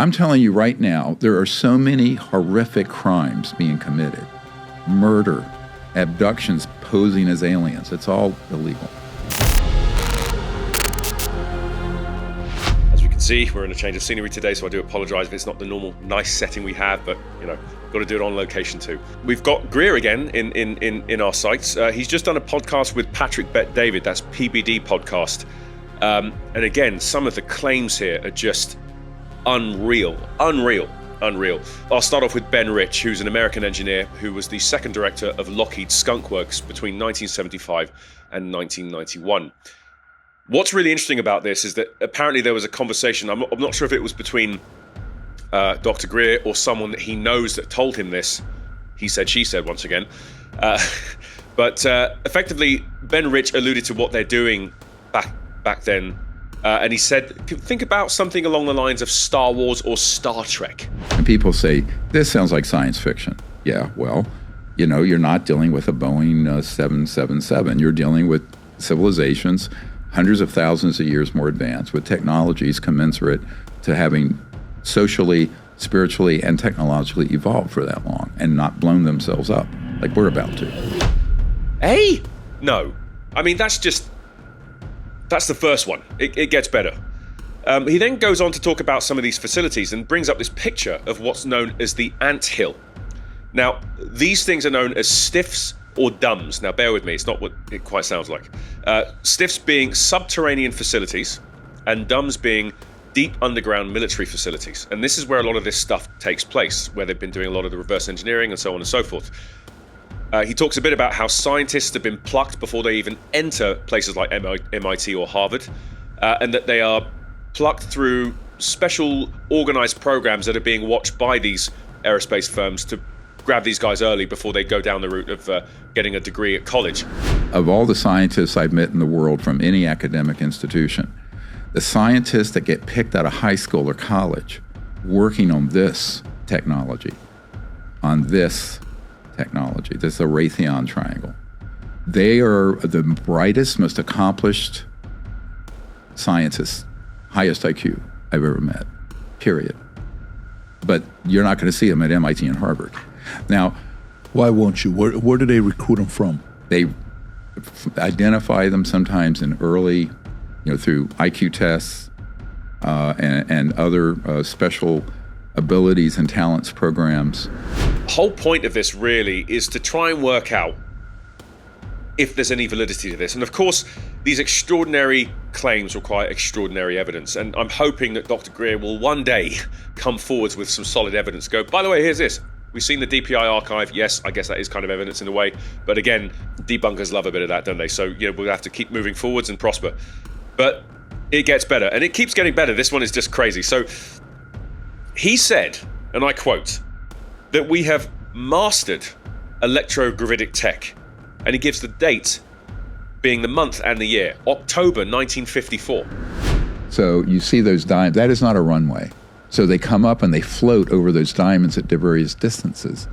I'm telling you right now, there are so many horrific crimes being committed. Murder, abductions posing as aliens. It's all illegal. As we can see, we're in a change of scenery today, so I do apologize if it's not the normal nice setting we have, but got to do it on location too. We've got Greer again in our sights. He's just done a podcast with Patrick Bet-David. That's PBD Podcast. And again, some of the claims here are just unreal. I'll start off with Ben Rich, who's an American engineer who was the second director of Lockheed Skunkworks between 1975 and 1991. What's really interesting about this is that apparently there was a conversation, I'm not sure if it was between Dr. Greer or someone that he knows that told him this. He said, she said, once again. But effectively, Ben Rich alluded to what they're doing back then. And he said, think about something along the lines of Star Wars or Star Trek. And people say, this sounds like science fiction. Yeah, well, you're not dealing with a Boeing 777. You're dealing with civilizations hundreds of thousands of years more advanced with technologies commensurate to having socially, spiritually, and technologically evolved for that long and not blown themselves up like we're about to. Hey? No. I mean, that's the first one. It gets better. He then goes on to talk about some of these facilities and brings up this picture of what's known as the ant hill. Now, these things are known as stiffs or dumbs. Now, bear with me, it's not what it quite sounds like. Stiffs being subterranean facilities and dumbs being deep underground military facilities. And this is where a lot of this stuff takes place, where they've been doing a lot of the reverse engineering and so on and so forth. He talks a bit about how scientists have been plucked before they even enter places like MIT or Harvard, and that they are plucked through special organized programs that are being watched by these aerospace firms to grab these guys early before they go down the route of getting a degree at college. Of all the scientists I've met in the world from any academic institution, the scientists that get picked out of high school or college working on this technology, this Raytheon triangle. They are the brightest, most accomplished scientists, highest IQ I've ever met, period. But you're not going to see them at MIT and Harvard. Now, why won't you? Where do they recruit them from? They identify them sometimes in early, through IQ tests and other special abilities and talents programs. The whole point of this really is to try and work out if there's any validity to this. And of course, these extraordinary claims require extraordinary evidence. And I'm hoping that Dr. Greer will one day come forwards with some solid evidence. Go, by the way, here's this. We've seen the DPI archive. Yes, I guess that is kind of evidence in a way. But again, debunkers love a bit of that, don't they? So, we'll have to keep moving forwards and prosper. But it gets better. And it keeps getting better. This one is just crazy. So he said, and I quote, that we have mastered electrogravitic tech. And he gives the date being the month and the year, October 1954. So you see those diamonds, that is not a runway. So they come up and they float over those diamonds at various distances.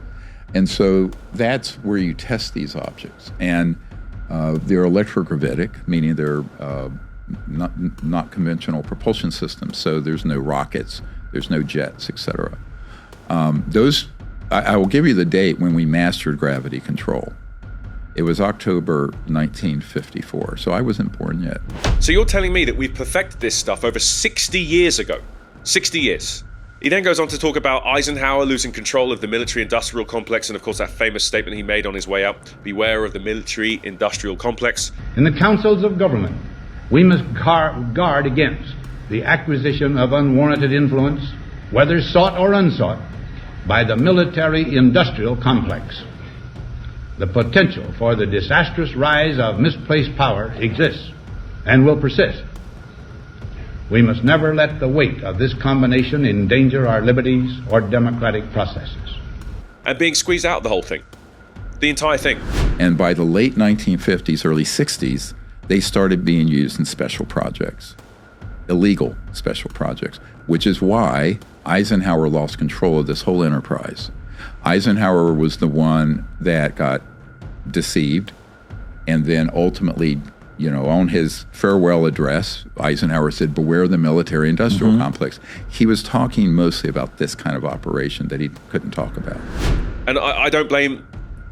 And so that's where you test these objects. And they're electrogravitic, meaning they're not conventional propulsion systems. So there's no rockets, there's no jets, etc. I will give you the date when we mastered gravity control. It was October 1954, so I wasn't born yet. So you're telling me that we've perfected this stuff over 60 years ago? 60 years. He then goes on to talk about Eisenhower losing control of the military-industrial complex, and of course that famous statement he made on his way out, beware of the military-industrial complex. In the councils of government, we must guard against the acquisition of unwarranted influence, whether sought or unsought, by the military-industrial complex. The potential for the disastrous rise of misplaced power exists and will persist. We must never let the weight of this combination endanger our liberties or democratic processes. And being squeezed out of the whole thing. The entire thing. And by the late 1950s, early 60s, they started being used in special projects, illegal special projects, which is why Eisenhower lost control of this whole enterprise. Eisenhower was the one that got deceived and then ultimately on his farewell address, Eisenhower said, "Beware the military-industrial complex." He was talking mostly about this kind of operation that he couldn't talk about. And I don't blame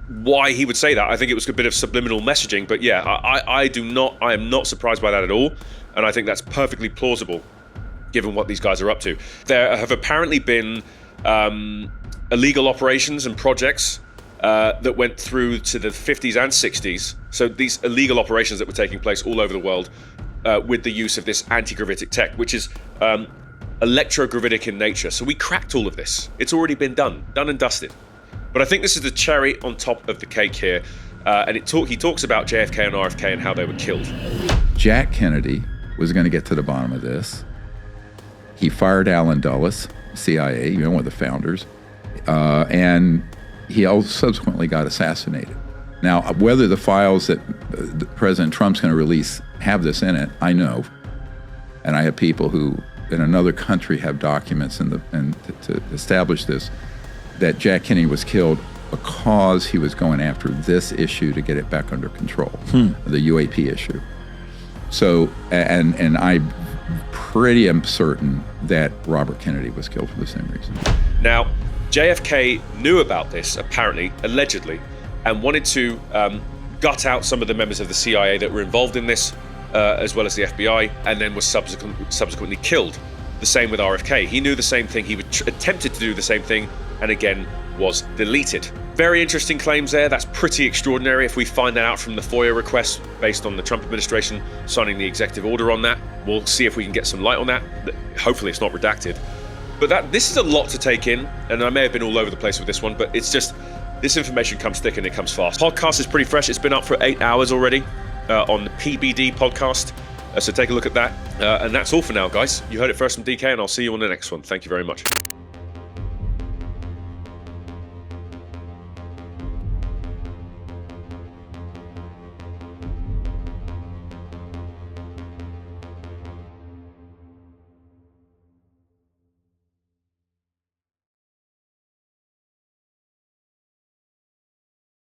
why he would say that. I think it was a bit of subliminal messaging, but yeah, I am not surprised by that at all, and I think that's perfectly plausible given what these guys are up to. There have apparently been illegal operations and projects that went through to the 50s and 60s. So these illegal operations that were taking place all over the world with the use of this anti-gravitic tech, which is electrogravitic in nature. So we cracked all of this. It's already been done and dusted. But I think this is the cherry on top of the cake here. And he talks about JFK and RFK and how they were killed. Jack Kennedy was going to get to the bottom of this. He fired Allen Dulles, CIA, one of the founders, and he also subsequently got assassinated. Now, whether the files that President Trump's going to release have this in it, I know. And I have people who in another country have documents to establish this, that Jack Kennedy was killed because he was going after this issue to get it back under control, the UAP issue. So, and I'm pretty certain that Robert Kennedy was killed for the same reason. Now, JFK knew about this, apparently, allegedly, and wanted to gut out some of the members of the CIA that were involved in this, as well as the FBI, and then was subsequently killed. The same with RFK. He knew the same thing. He attempted to do the same thing, and again was deleted. Very interesting claims there. That's pretty extraordinary. If we find that out from the FOIA request based on the Trump administration signing the executive order on that, we'll see if we can get some light on that. Hopefully it's not redacted. But this is a lot to take in, and I may have been all over the place with this one, but it's just, this information comes thick and it comes fast. Podcast is pretty fresh. It's been up for 8 hours already on the PBD Podcast. So take a look at that. And that's all for now, guys. You heard it first from DK, and I'll see you on the next one. Thank you very much.